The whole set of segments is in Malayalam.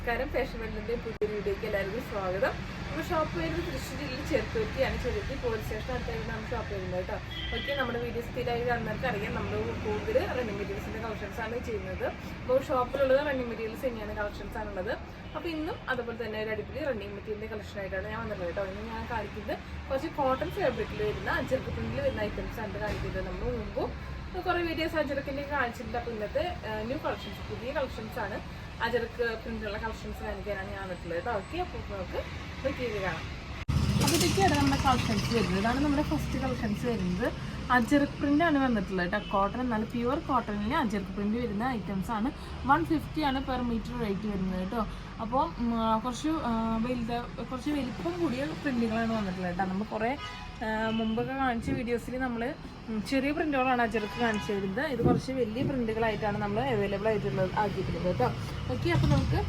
നമസ്കാരം. ഫാഷൻ വേൾഡിന്റെ പുതിയ വീഡിയോയ്ക്ക് എല്ലാവർക്കും സ്വാഗതം. നമ്മൾ ഷോപ്പ് വരുന്നത് തൃശ്ശൂർ ജില്ലയിൽ ചെറുത്തുരുത്തിയാണ്. ചെറുത്തി പോലീസ് സ്റ്റേഷൻ അടുത്തായിട്ട് നമ്മൾ ഷോപ്പ് വരുന്നത് കേട്ടോ. ഓക്കെ, നമ്മുടെ വീഡിയോ സ്ഥിരമായി കാണുന്നവർക്ക് അറിയാം, നമ്മൾ കൂടുതൽ റണ്ണിങ് മെറ്റീരിയൽസിന്റെ കളക്ഷൻസ് ആണ് ചെയ്യുന്നത്. അപ്പോൾ ഷോപ്പിലുള്ളത് റണ്ണിങ് മെറ്റീരിയൽസ് തന്നെയാണ് കളക്ഷൻസ് ആണുള്ളത്. അപ്പോൾ ഇന്നും അതുപോലെ തന്നെ ഒരു അടുപ്പിൽ റണ്ണിങ് മെറ്റീരിയലിന്റെ കളക്ഷൻ ആയിട്ടാണ് ഞാൻ വന്നിട്ടുള്ളത് കേട്ടോ. ഇന്ന് ഞാൻ കാണിക്കുന്നത് കുറച്ച് കോട്ടൺ ഫാബ്രിക്കിൽ വരുന്ന അജർക്ക് പ്രിന്റിൽ വരുന്ന ഐറ്റംസ് ആണ് കാണിക്കുന്നത്. നമ്മൾ മുമ്പും കുറേ വീഡിയോസ് അജർക്കിൻ്റെ കാണിച്ചിട്ടുണ്ട്. അപ്പോൾ ഇന്നത്തെ ന്യൂ കളക്ഷൻസ്, പുതിയ കളക്ഷൻസ് ആണ്. അജർക്ക് പ്രിന്റുള്ള കളക്ഷൻസ് കാണിക്കാനാണ് ഞാൻ വന്നിട്ടുള്ളത് കേട്ടോ. ഓക്കെ, അപ്പോൾ നമുക്ക് മെറ്റീരിയൽ കാണാം. അപ്പോൾ ഇതൊക്കെയാണ് നമ്മുടെ കളക്ഷൻസ് വരുന്നത്. ഇതാണ് നമ്മുടെ ഫസ്റ്റ് കളക്ഷൻസ് വരുന്നത്. അജർക്ക് പ്രിന്റ് ആണ് വന്നിട്ടുള്ളത് കേട്ടോ. കോട്ടൺ, നല്ല പ്യുവർ കോട്ടണിൽ അജർക്ക് പ്രിന്റ് വരുന്ന ഐറ്റംസ് ആണ്. 150 ആണ് പെർ മീറ്റർ റേറ്റ് വരുന്നത് കേട്ടോ. അപ്പോൾ കുറച്ച് വലിപ്പം കൂടിയ പ്രിന്റുകളാണ് വന്നിട്ടുള്ളത് കേട്ടോ. നമ്മൾ കുറേ മുമ്പൊക്കെ കാണിച്ച വീഡിയോസിൽ നമ്മൾ ചെറിയ പ്രിന്റുകളാണ് അജർക്ക് കാണിച്ചു വരുന്നത്. ഇത് കുറച്ച് വലിയ പ്രിന്റുകളായിട്ടാണ് നമ്മൾ അവൈലബിൾ ആക്കിയിട്ടുള്ളത് കേട്ടോ. ഓക്കെ, അപ്പോൾ നമുക്ക്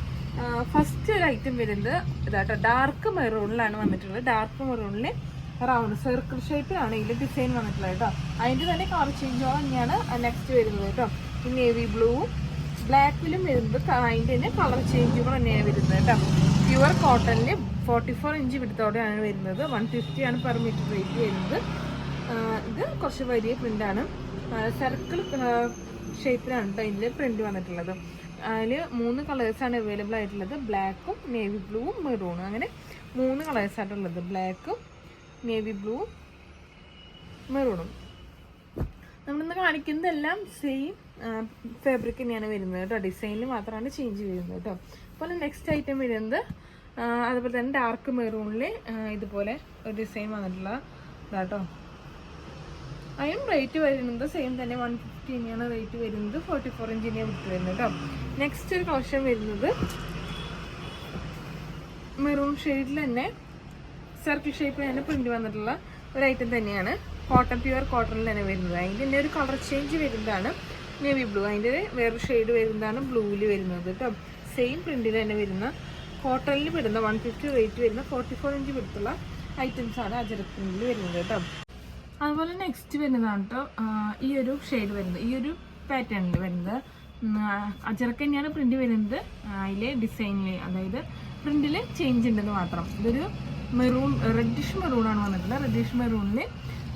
ഫസ്റ്റ് ഒരു ഐറ്റം വരുന്നത് ഇതാട്ടോ. ഡാർക്ക് മെറൂണിലാണ് വന്നിട്ടുള്ളത്. ഡാർക്ക് മെറൂണിൽ റൗണ്ട് സർക്കിൾ ഷേപ്പിലാണ് ഇതിൽ ഡിസൈൻ വന്നിട്ടുള്ളത് കേട്ടോ. അതിൻ്റെ തന്നെ കളർ ചേഞ്ചോളം തന്നെയാണ് നെക്സ്റ്റ് വരുന്നത് കേട്ടോ. നേവി ബ്ലൂവും ബ്ലാക്കിലും വരുന്നത് അതിൻ്റെ തന്നെ കളർ ചേഞ്ചുകൾ തന്നെയാണ് വരുന്നത് കേട്ടോ. പ്യുവർ കോട്ടണിൽ 44 ഇഞ്ച് വിടുത്തോടെയാണ് വരുന്നത്. 150 ആണ് പെർ മീറ്റർ റേറ്റ് വരുന്നത്. ഇത് കുറച്ച് വലിയ പ്രിൻ്റാണ്. സർക്കിൾ ഷേപ്പിലാണ് കേട്ടോ ഇതിൽ പ്രിന്റ് വന്നിട്ടുള്ളത്. അതിൽ 3 കളേഴ്സാണ് അവൈലബിൾ ആയിട്ടുള്ളത്. ബ്ലാക്കും നേവി ബ്ലൂവും മെറൂണും. അങ്ങനെ 3 കളേഴ്സായിട്ടുള്ളത്. ബ്ലാക്കും നേവി ബ്ലൂവും മെറൂണും. നമ്മളിന്ന് കാണിക്കുന്നതെല്ലാം സെയിം ഫാബ്രിക് തന്നെയാണ് വരുന്നത് കേട്ടോ. ഡിസൈനിൽ മാത്രമാണ് ചേഞ്ച് വരുന്നത് കേട്ടോ. അപ്പോൾ നെക്സ്റ്റ് ഐറ്റം വരുന്നത് അതുപോലെ തന്നെ ഡാർക്ക് മെറൂണിൽ ഇതുപോലെ ഒരു ഡിസൈൻ വന്നിട്ടുള്ള ഇതാട്ടോ. അതിനും റേറ്റ് വരുന്നത് സെയിം തന്നെ 150 തന്നെയാണ് റേറ്റ് വരുന്നത്. 44 ഇഞ്ചിനെ വിട്ട് വരുന്നത് കേട്ടോ. നെക്സ്റ്റ് ഒരു കളക്ഷൻ വരുന്നത് മെറൂൺ ഷെയ്ഡിൽ തന്നെ സർക്കിൾ ഷേപ്പിൽ തന്നെ പ്രിന്റ് വന്നിട്ടുള്ള ഒരു ഐറ്റം തന്നെയാണ്. കോട്ടൺ, പ്യുവർ കോട്ടണിൽ തന്നെ വരുന്നത്. അതിൻ്റെ തന്നെ ഒരു കളർ ചേഞ്ച് വരുന്നതാണ് നേവി ബ്ലൂ. അതിൻ്റെ വേറൊരു ഷെയ്ഡ് വരുന്നതാണ് ബ്ലൂവിൽ വരുന്നത് കേട്ടോ. സെയിം പ്രിന്റിൽ തന്നെ വരുന്ന കോട്ടണിൽ വരുന്ന 150 റേറ്റ് വരുന്ന 44 ഇഞ്ച് വിടുത്തുള്ള ഐറ്റംസാണ് അജർക്ക് പ്രിന്റിൽ വരുന്നത് കേട്ടോ. അതുപോലെ നെക്സ്റ്റ് വരുന്നതാണ് കേട്ടോ ഈ ഒരു ഷെയ്ഡ് വരുന്നത്, ഈ ഒരു പാറ്റേണിൽ വരുന്നത്. അജർക്ക് തന്നെയാണ് പ്രിന്റ് വരുന്നത്. അതിലെ ഡിസൈനിൽ, അതായത് പ്രിന്റിൽ ചേഞ്ച് ഉണ്ടെന്ന് മാത്രം. ഇതൊരു മെറൂൺ, റെഡിഷ് മെറൂണാണ് വന്നിട്ടുള്ളത്. റെഡിഷ് മെറൂണിൽ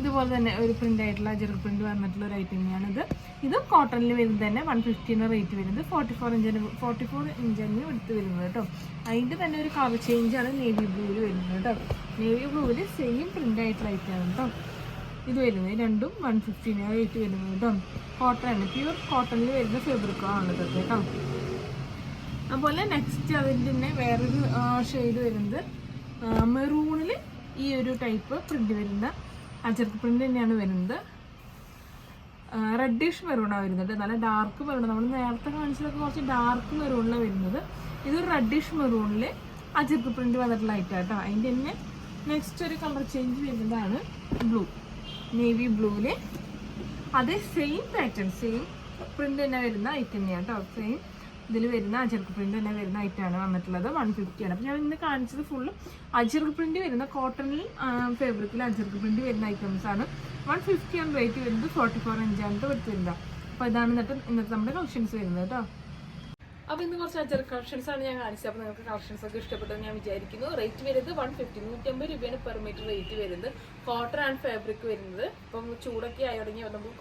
ഇതുപോലെ തന്നെ ഒരു പ്രിന്റ് ആയിട്ടുള്ള അജർക്ക് പ്രിന്റ് വന്നിട്ടുള്ള ഒരു ഐറ്റം തന്നെയാണിത്. ഇത് കോട്ടണിൽ വരുന്നത് തന്നെ 150 റേറ്റ് വരുന്നത്. 44 ഇഞ്ചിന് എടുത്ത് വരുന്നത് കേട്ടോ. അതിൻ്റെ തന്നെ ഒരു കളർ ചേഞ്ചാണ് നേവി ബ്ലൂവിൽ വരുന്നത് കേട്ടോ. നേവി ബ്ലൂവിൽ സെയിം പ്രിന്റ് ആയിട്ടുള്ള ഐറ്റമാണ് കേട്ടോ ഇത് വരുന്നത്. രണ്ടും 150 റേറ്റ് വരുന്നത് കേട്ടോ. കോട്ടൺ, പ്യുവർ കോട്ടണിൽ വരുന്ന ഫാബ്രിക്കാണുള്ളത് കേട്ടോ. അതുപോലെ നെക്സ്റ്റ് അതിൻ്റെ തന്നെ വേറൊരു ഷെയ്ഡ് വരുന്നത് മെറൂണിൽ ഈ ഒരു ടൈപ്പ് പ്രിന്റ് വരുന്ന അജർക്ക് പ്രിന്റ് തന്നെയാണ് വരുന്നത്. റെഡിഷ് മെറൂണാണ് വരുന്നത്. നല്ല ഡാർക്ക് മെറൂൺ, നമ്മൾ നേരത്തെ കാണിച്ചതൊക്കെ കുറച്ച് ഡാർക്ക് മെറൂണിലാണ് വരുന്നത്. ഇതൊരു റെഡിഷ് മെറൂണിൽ അജർക്ക് പ്രിന്റ് വന്നിട്ടുള്ള ഐറ്റം കേട്ടോ. അതിൻ്റെ തന്നെ നെക്സ്റ്റ് ഒരു കളർ ചേഞ്ച് വരുന്നതാണ് ബ്ലൂ, നേവി ബ്ലൂവിൽ അതേ സെയിം പാറ്റേൺ, സെയിം പ്രിന്റ് തന്നെ വരുന്ന ഐറ്റം തന്നെയാണ് കേട്ടോ. സെയിം ഇതിൽ വരുന്ന അജർക്ക് പ്രിന്റ് തന്നെ വരുന്ന ഐറ്റമാണ് വന്നിട്ടുള്ളത്. 150 ആണ്. അപ്പോൾ ഞാൻ ഇന്ന് കാണിച്ചത് ഫുള്ള് അജർക്ക് പ്രിന്റ് വരുന്ന കോട്ടണിൽ ഫാബ്രിക്കിൽ അജർക്ക് പ്രിന്റ് വരുന്ന ഐറ്റംസ് ആണ്. 150 ആണ് റേറ്റ് വരുന്നത്. 44 ഇഞ്ചാണ് എടുത്ത് വരുന്നത്. അപ്പോൾ ഇതാണ് ഇന്നത്തെ നമ്മുടെ കളക്ഷൻസ് വരുന്നത് കേട്ടോ. അപ്പോൾ ഇന്ന് കുറച്ച് അജർക്ക് കളക്ഷൻസ് ആണ് ഞാൻ കാണിച്ചത്. അപ്പോൾ നിങ്ങൾക്ക് കളക്ഷൻസ് ഒക്കെ ഇഷ്ടപ്പെട്ടെന്ന് ഞാൻ വിചാരിക്കുന്നു. റേറ്റ് വരുന്നത് 150 രൂപയാണ് പെർ മീറ്റർ റേറ്റ് വരുന്നത്. കോട്ടൺ ആണ് ഫാബ്രിക് വരുന്നത്. ഇപ്പം ചൂടൊക്കെ ആയി തുടങ്ങി നമുക്ക്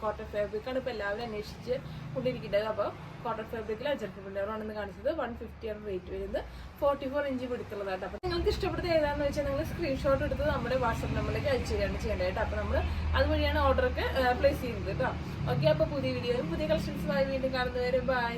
കോട്ടൺ ഫാബ്രിക്കാണ് ഇപ്പോൾ എല്ലാവരും അന്വേഷിച്ച് കൊണ്ടിരിക്കുന്നത്. അപ്പോൾ കോട്ടൺ ഫാബ്രിക്കിൽ അജർക്ക് പ്രിന്റുകളാണെന്ന് കാണിച്ചത്. 150 ആണ് റേറ്റ് വരുന്നത്. 44 ഇഞ്ച് പിടുത്തുള്ളതായിട്ട്. അപ്പോൾ നിങ്ങൾക്ക് ഇഷ്ടപ്പെട്ടത് ഏതാണെന്ന് വെച്ചാൽ നിങ്ങൾ സ്ക്രീൻഷോട്ട് എടുത്ത് നമ്മുടെ വാട്സപ്പ് നമ്പറിലേക്ക് അയച്ചു തരികയാണ് ചെയ്യേണ്ടത് കേട്ടോ. അപ്പോൾ നമ്മൾ അതുവഴിയാണ് ഓർഡറൊക്കെ പ്ലേസ് ചെയ്യുന്നത് കേട്ടോ. ഓക്കെ, അപ്പോൾ പുതിയ വീഡിയോയും പുതിയ കളക്ഷൻസുമായി വീണ്ടും കാണുന്നവരെ ബൈ.